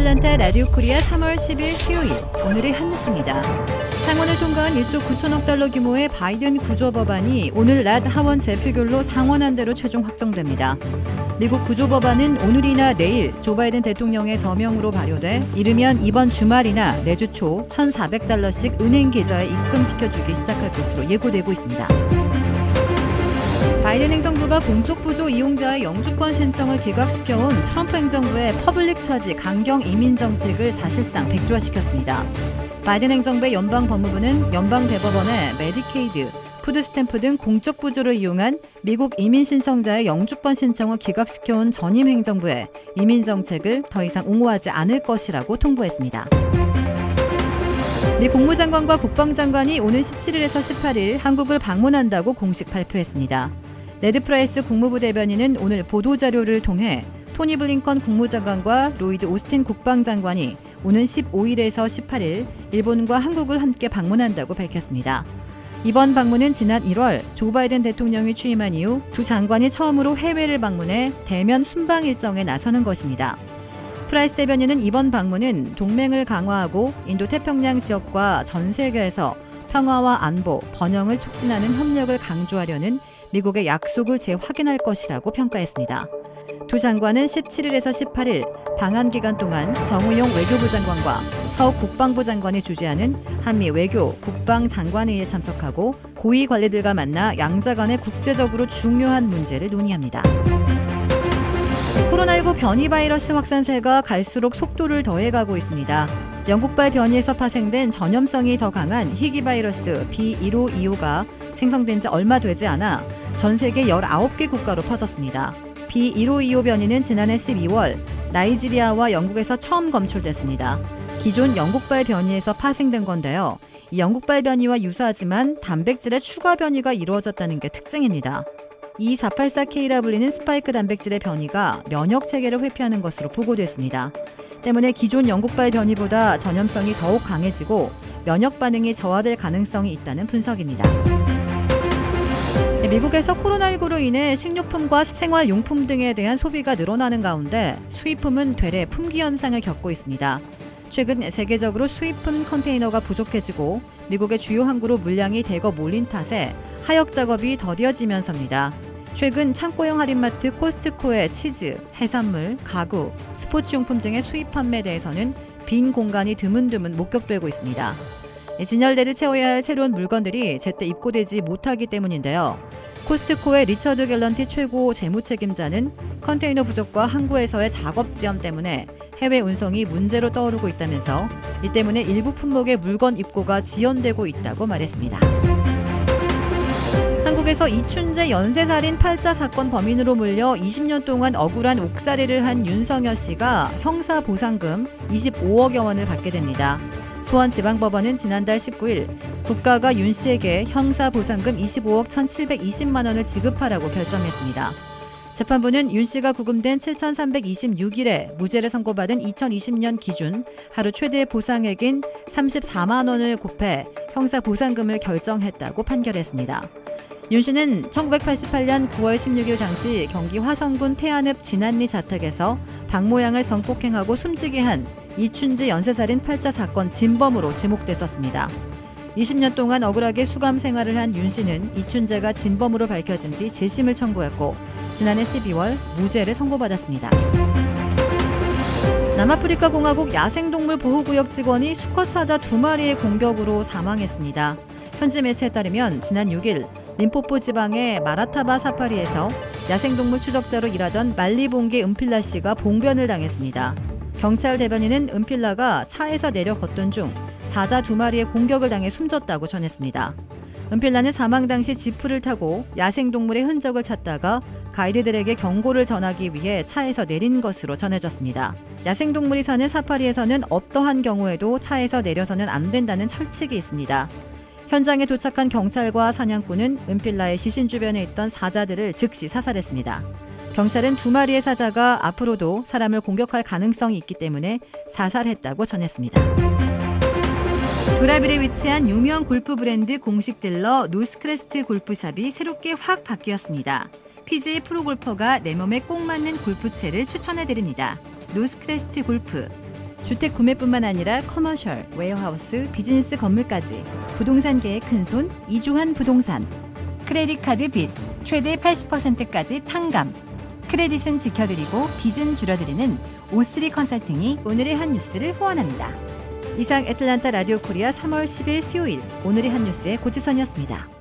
애틀랜타 라디오 코리아 3월 10일 수요일, 오늘의 한뉴스입니다. 상원을 통과한 1조 9천억 달러 규모의 바이든 구조법안이 오늘 낮 하원 재표결로 상원안대로 최종 확정됩니다. 미국 구조법안은 오늘이나 내일 조 바이든 대통령의 서명으로 발효돼 이르면 이번 주말이나 내주 초 1,400달러씩 은행 계좌에 입금시켜주기 시작할 것으로 예고되고 있습니다. 바이든 행정부가 공적부조 이용자의 영주권 신청을 기각시켜온 트럼프 행정부의 퍼블릭 차지 강경 이민 정책을 사실상 백지화시켰습니다. 바이든 행정부의 연방법무부는 연방대법원에 메디케이드, 푸드스탬프 등 공적부조를 이용한 미국 이민 신청자의 영주권 신청을 기각시켜온 전임 행정부의 이민 정책을 더 이상 옹호하지 않을 것이라고 통보했습니다. 미 국무장관과 국방장관이 오는 17일에서 18일 한국을 방문한다고 공식 발표했습니다. 네드 프라이스 국무부 대변인은 오늘 보도자료를 통해 토니 블링컨 국무장관과 로이드 오스틴 국방장관이 오는 15일에서 18일 일본과 한국을 함께 방문한다고 밝혔습니다. 이번 방문은 지난 1월 조 바이든 대통령이 취임한 이후 두 장관이 처음으로 해외를 방문해 대면 순방 일정에 나서는 것입니다. 프라이스 대변인은 이번 방문은 동맹을 강화하고 인도태평양 지역과 전 세계에서 평화와 안보, 번영을 촉진하는 협력을 강조하려는 미국의 약속을 재확인할 것이라고 평가했습니다. 두 장관은 17일에서 18일 방한 기간 동안 정우용 외교부 장관과 서 국방부 장관이 주재하는 한미 외교 국방 장관회의에 참석하고 고위 관리들과 만나 양자 간의 국제적으로 중요한 문제를 논의합니다. 코로나19 변이 바이러스 확산세가 갈수록 속도를 더해가고 있습니다. 영국발 변이에서 파생된 전염성이 더 강한 희귀 바이러스 B1525가 생성된 지 얼마 되지 않아 전 세계 19개 국가로 퍼졌습니다. B1525 변이는 지난해 12월 나이지리아와 영국에서 처음 검출됐습니다. 기존 영국발 변이에서 파생된 건데요. 이 영국발 변이와 유사하지만 단백질의 추가 변이가 이루어졌다는 게 특징입니다. E484K라 불리는 스파이크 단백질의 변이가 면역 체계를 회피하는 것으로 보고됐습니다. 때문에 기존 영국발 변이보다 전염성이 더욱 강해지고 면역 반응이 저하될 가능성이 있다는 분석입니다. 미국에서 코로나19로 인해 식료품과 생활용품 등에 대한 소비가 늘어나는 가운데 수입품은 되레 품귀 현상을 겪고 있습니다. 최근 세계적으로 수입품 컨테이너가 부족해지고 미국의 주요 항구로 물량이 대거 몰린 탓에 하역 작업이 더뎌지면서입니다. 최근 창고형 할인마트 코스트코의 치즈, 해산물, 가구, 스포츠용품 등의 수입 판매에 대해서는 빈 공간이 드문드문 목격되고 있습니다. 진열대를 채워야 할 새로운 물건들이 제때 입고되지 못하기 때문인데요. 코스트코의 리처드 갤런티 최고 재무 책임자는 컨테이너 부족과 항구에서의 작업 지연 때문에 해외 운송이 문제로 떠오르고 있다면서 이 때문에 일부 품목의 물건 입고가 지연되고 있다고 말했습니다. 한국에서 이춘재 연쇄살인 8자 사건 범인으로 몰려 20년 동안 억울한 옥살이를 한 윤석열 씨가 형사보상금 25억여 원을 받게 됩니다. 수원지방법원은 지난달 19일 국가가 윤 씨에게 형사보상금 25억 1,720만 원을 지급하라고 결정했습니다. 재판부는 윤 씨가 구금된 7,326일에 무죄를 선고받은 2020년 기준 하루 최대 보상액인 34만 원을 곱해 형사보상금을 결정했다고 판결했습니다. 윤 씨는 1988년 9월 16일 당시 경기 화성군 태안읍 진안리 자택에서 박 모양을 성폭행하고 숨지게 한 이춘재 연쇄살인 8자 사건 진범으로 지목됐었습니다. 20년 동안 억울하게 수감 생활을 한 윤 씨는 이춘재가 진범으로 밝혀진 뒤 재심을 청구했고 지난해 12월 무죄를 선고받았습니다. 남아프리카 공화국 야생동물 보호구역 직원이 수컷 사자 2마리의 공격으로 사망했습니다. 현지 매체에 따르면 지난 6일 림포포 지방의 마라타바 사파리에서 야생동물 추적자로 일하던 말리봉개 은필라 씨가 봉변을 당했습니다. 경찰 대변인은 은필라가 차에서 내려 걷던 중 사자 2마리의 공격을 당해 숨졌다고 전했습니다. 은필라는 사망 당시 지프를 타고 야생동물의 흔적을 찾다가 가이드들에게 경고를 전하기 위해 차에서 내린 것으로 전해졌습니다. 야생동물이 사는 사파리에서는 어떠한 경우에도 차에서 내려서는 안 된다는 철칙이 있습니다. 현장에 도착한 경찰과 사냥꾼은 은필라의 시신 주변에 있던 사자들을 즉시 사살했습니다. 경찰은 2마리의 사자가 앞으로도 사람을 공격할 가능성이 있기 때문에 사살했다고 전했습니다. 도라빌에 위치한 유명 골프 브랜드 공식 딜러 노스크레스트 골프샵이 새롭게 확 바뀌었습니다. PGA 프로골퍼가 내 몸에 꼭 맞는 골프채를 추천해드립니다. 노스크레스트 골프. 주택 구매뿐만 아니라 커머셜, 웨어하우스, 비즈니스 건물까지 부동산계의 큰손 이주환 부동산. 크레딧 카드 빚 최대 80%까지 탕감. 크레딧은 지켜드리고 빚은 줄여드리는 O3 컨설팅이 오늘의 한 뉴스를 후원합니다. 이상 애틀란타 라디오 코리아 3월 10일 수요일 오늘의 한 뉴스의 고지선이었습니다.